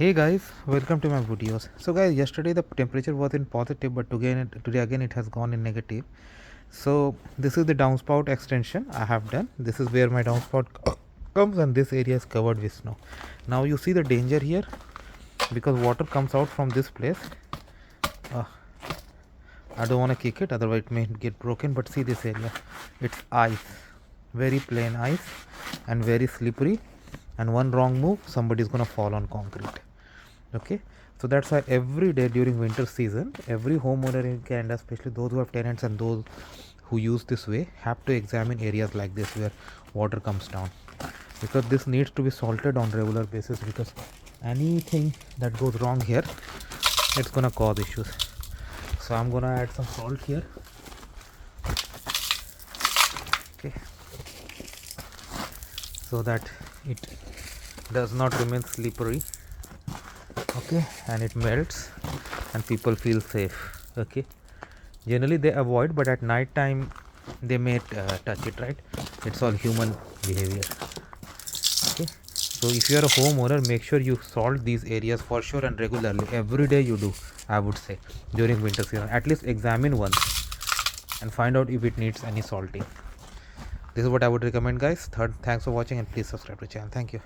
Hey guys, welcome to my videos. So guys, yesterday the temperature was in positive, but today again it has gone in negative. So this is the downspout extension I have done. This is where my downspout comes, and this area is covered with snow. Now you see the danger here, because water comes out from this place. I don't want to kick it, otherwise it may get broken. But see this area, it's ice, very plain ice and very slippery, and one wrong move somebody is gonna fall on concrete. Okay, so that's why every day during winter season, every homeowner in Canada, especially those who have tenants and those who use this way, have to examine areas like this where water comes down, because this needs to be salted on regular basis, because anything that goes wrong here, it's gonna cause issues. So I'm gonna add some salt here. Okay, so that it does not remain slippery. Okay, and it melts and people feel safe. Okay, generally they avoid, but at night time they may touch it, right? It's all human behavior. Okay, so if you are a homeowner, make sure you salt these areas for sure, and regularly, every day you do, I would say, during winter season. At least examine once and find out if it needs any salting. This is what I would recommend, guys. Thanks for watching, and please subscribe to the channel. Thank you.